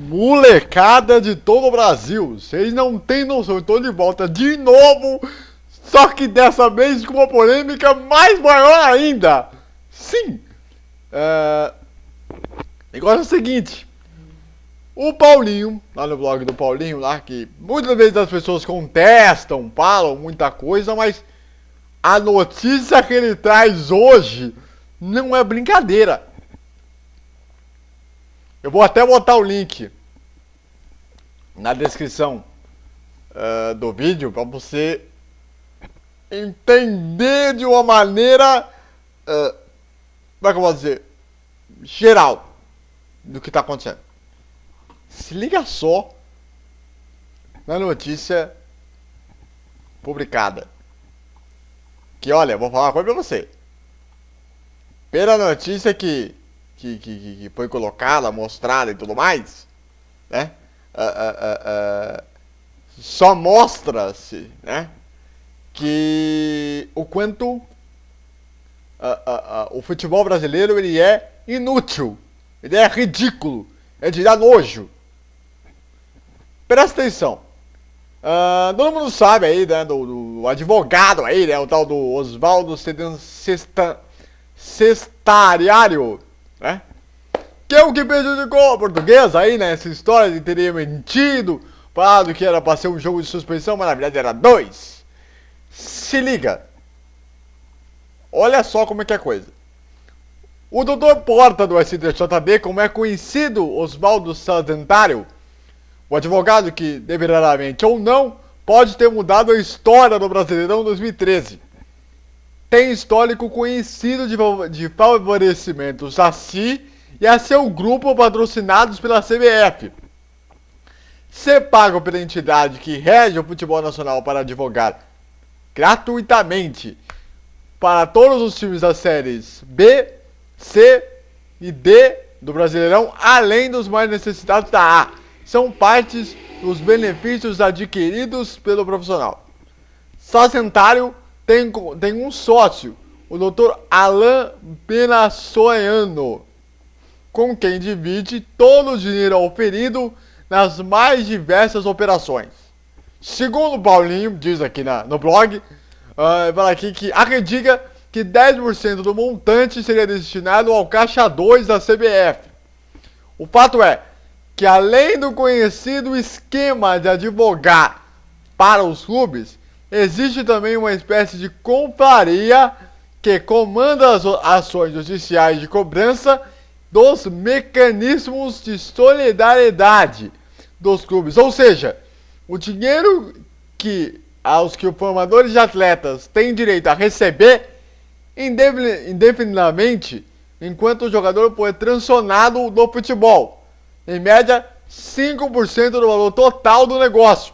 Molecada de todo o Brasil, vocês não têm noção, eu tô de volta de novo, só que dessa vez com uma polêmica mais maior ainda. Sim, o negócio é o seguinte, o Paulinho, lá no blog do Paulinho, lá que muitas vezes as pessoas contestam, falam muita coisa, mas a notícia que ele traz hoje não é brincadeira. Eu vou até botar o link na descrição do vídeo para você entender de uma maneira, como é que eu vou dizer, geral do que está acontecendo. Se liga só na notícia publicada. Que olha, eu vou falar uma coisa pra você. Pela notícia que foi colocada, mostrada e tudo mais, né? Só mostra-se, né? Que o quanto o futebol brasileiro ele é inútil, ele é ridículo, é de dar nojo. Presta atenção. Todo mundo sabe aí, né, do advogado aí, né, o tal do Oswaldo Cestariário, né? Que é o que prejudicou a portuguesa aí, né? Essa história de teria mentido, falado que era pra ser um jogo de suspensão, mas na verdade era 2. Se liga. Olha só como é que é a coisa. O doutor Porta do STJD, como é conhecido Oswaldo Cestariário, o advogado que, deliberadamente ou não, pode ter mudado a história do Brasileirão 2013. Tem histórico conhecido de favorecimentos a si e a seu grupo patrocinados pela CBF. Ser pago pela entidade que rege o futebol nacional para advogar gratuitamente para todos os times das séries B, C e D do Brasileirão, além dos mais necessitados da A. São partes dos benefícios adquiridos pelo profissional. Sacentário tem um sócio, o Dr. Alain Benassoiano, com quem divide todo o dinheiro oferido nas mais diversas operações. Segundo Paulinho, diz aqui no blog, fala aqui que acredita que 10% do montante seria destinado ao caixa 2 da CBF. O fato é que além do conhecido esquema de advogar para os clubes, existe também uma espécie de confraria que comanda as ações judiciais de cobrança dos mecanismos de solidariedade dos clubes. Ou seja, o dinheiro que os formadores de atletas têm direito a receber indefinidamente enquanto o jogador for transacionado no futebol. Em média, 5% do valor total do negócio.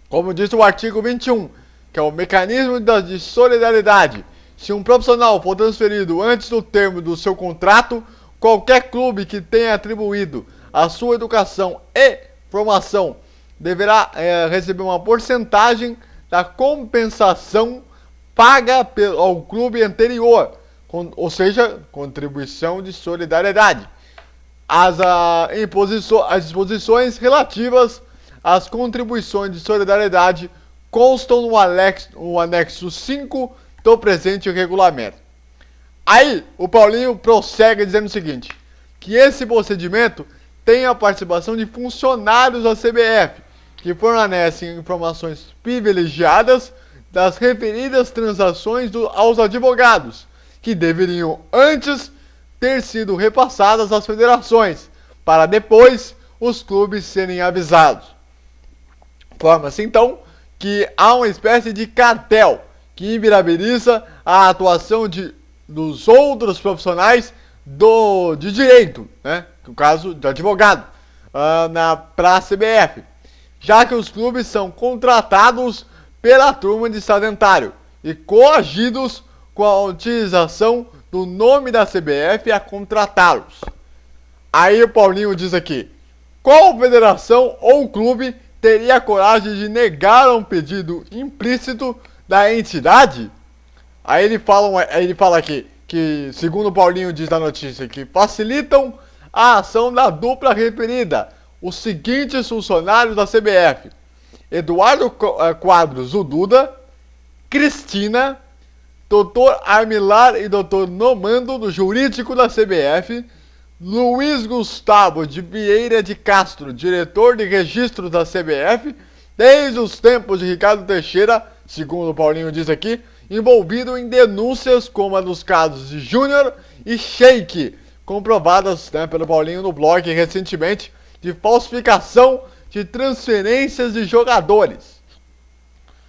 Como diz o artigo 21, que é o mecanismo de solidariedade. Se um profissional for transferido antes do termo do seu contrato, qualquer clube que tenha atribuído a sua educação e formação deverá receber uma porcentagem da compensação paga ao clube anterior, ou seja, contribuição de solidariedade. As disposições relativas às contribuições de solidariedade constam no anexo 5 do presente regulamento. Aí, o Paulinho prossegue dizendo o seguinte, que esse procedimento tem a participação de funcionários da CBF, que fornecem informações privilegiadas das referidas transações aos advogados, que deveriam antes ter sido repassadas às federações, para depois os clubes serem avisados. Forma-se então que há uma espécie de cartel que inviabiliza a atuação dos outros profissionais de direito, né? No caso de advogado, para a CBF, já que os clubes são contratados pela turma de sedentário e coagidos com a utilização do nome da CBF a contratá-los. Aí o Paulinho diz aqui, qual federação ou clube teria a coragem de negar um pedido implícito da entidade? Aí ele fala aqui que, segundo o Paulinho diz na notícia, que facilitam a ação da dupla referida, os seguintes funcionários da CBF: Eduardo Quadros, o Duda, Cristina, Dr. Armilar e Dr. Nomando, do jurídico da CBF, Luiz Gustavo de Vieira de Castro, diretor de registro da CBF, desde os tempos de Ricardo Teixeira, segundo o Paulinho diz aqui, envolvido em denúncias como a dos casos de Júnior e Sheik, comprovadas, né, pelo Paulinho no blog recentemente, de falsificação de transferências de jogadores.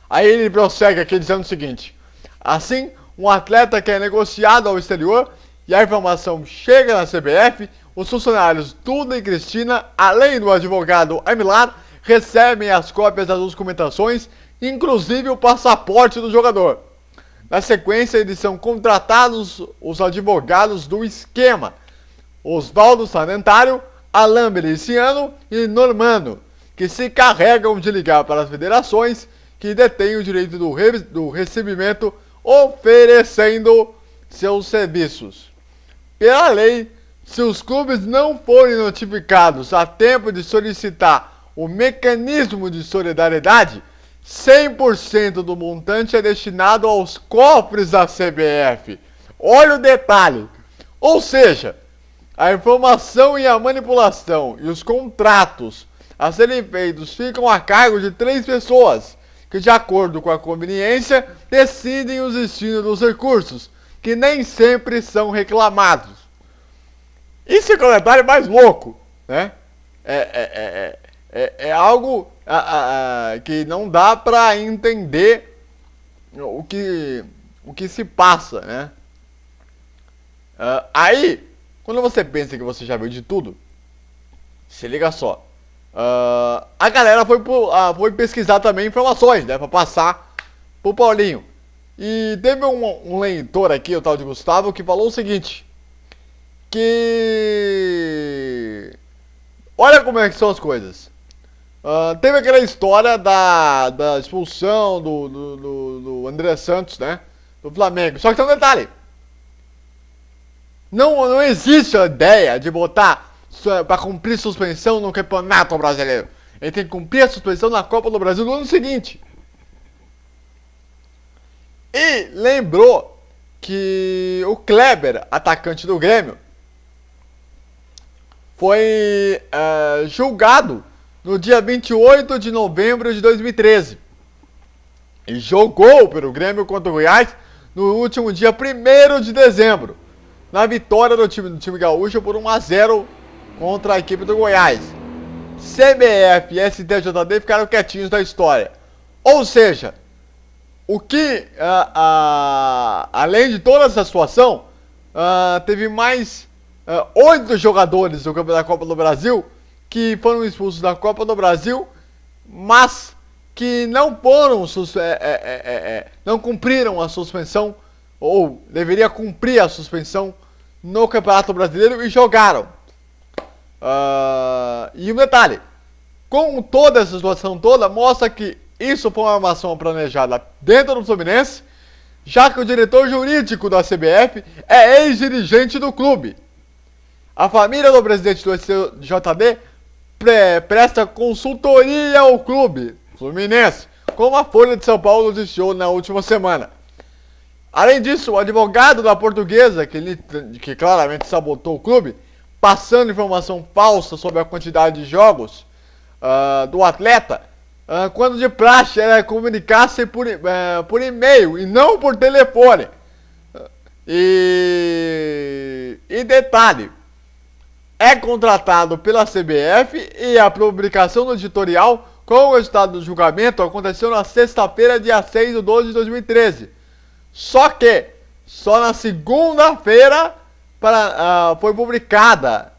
Aí ele prossegue aqui dizendo o seguinte: assim, um atleta que é negociado ao exterior e a informação chega na CBF, os funcionários Duda e Cristina, além do advogado Amilar, recebem as cópias das documentações, inclusive o passaporte do jogador. Na sequência, eles são contratados os advogados do esquema: Osvaldo Sadentário, Alain Beliciano e Normando, que se carregam de ligar para as federações que detêm o direito do recebimento, oferecendo seus serviços. Pela lei, se os clubes não forem notificados a tempo de solicitar o mecanismo de solidariedade, 100% do montante é destinado aos cofres da CBF. Olha o detalhe. Ou seja, a informação e a manipulação e os contratos a serem feitos ficam a cargo de 3 pessoas, que, de acordo com a conveniência, decidem os destinos dos recursos, que nem sempre são reclamados. Isso é o comentário mais louco, né? É algo que não dá para entender o que se passa, né? Aí, quando você pensa que você já viu de tudo, se liga só. A galera foi pesquisar também informações, né, para passar pro Paulinho. E teve um leitor aqui, o tal de Gustavo, que falou o seguinte: que olha como é que são as coisas. Teve aquela história da expulsão do André Santos, né, do Flamengo. Só que tem um detalhe: não existe a ideia de botar para cumprir suspensão no Campeonato Brasileiro. Ele tem que cumprir a suspensão na Copa do Brasil no ano seguinte. E lembrou que o Kleber, atacante do Grêmio, foi julgado no dia 28 de novembro de 2013. E jogou pelo Grêmio contra o Goiás no último dia 1º de dezembro, na vitória do time gaúcho por 1-0 contra a equipe do Goiás. CBF e STJD ficaram quietinhos da história. Ou seja, o que, além de toda essa situação, teve mais 8 jogadores do Campeonato da Copa do Brasil que foram expulsos da Copa do Brasil, mas que não cumpriram a suspensão, ou deveria cumprir a suspensão no Campeonato Brasileiro e jogaram. E um detalhe: com toda essa situação toda, mostra que isso foi uma armação planejada dentro do Fluminense, já que o diretor jurídico da CBF é ex-dirigente do clube. A família do presidente do STJD presta consultoria ao clube Fluminense, como a Folha de São Paulo noticiou na última semana. Além disso, o advogado da Portuguesa, que claramente sabotou o clube, passando informação falsa sobre a quantidade de jogos do atleta, quando de praxe era comunicar-se por e-mail e não por telefone. E detalhe: é contratado pela CBF e a publicação do editorial com o resultado do julgamento aconteceu na sexta-feira, dia 6/12 de 2013. Só que, só na segunda-feira foi publicada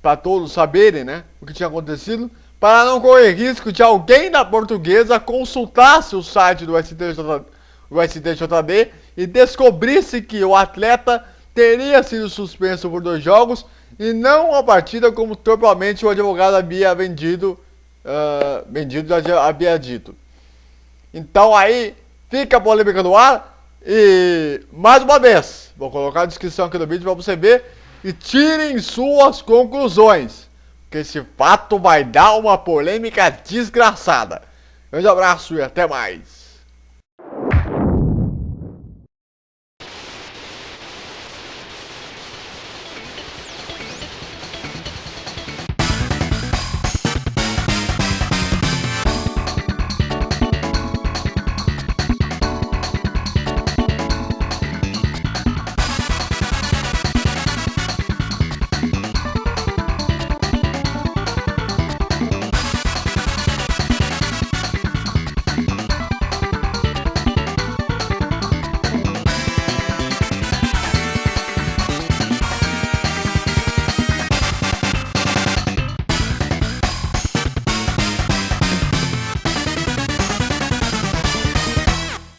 para todos saberem, né, o que tinha acontecido, para não correr risco de alguém da Portuguesa consultasse o site do STJD e descobrisse que o atleta teria sido suspenso por 2 jogos e não uma partida, como totalmente o advogado havia havia dito. Então aí fica a polêmica no ar. E mais uma vez, vou colocar a descrição aqui do vídeo para você ver e tirem suas conclusões, porque esse fato vai dar uma polêmica desgraçada. Grande abraço e até mais.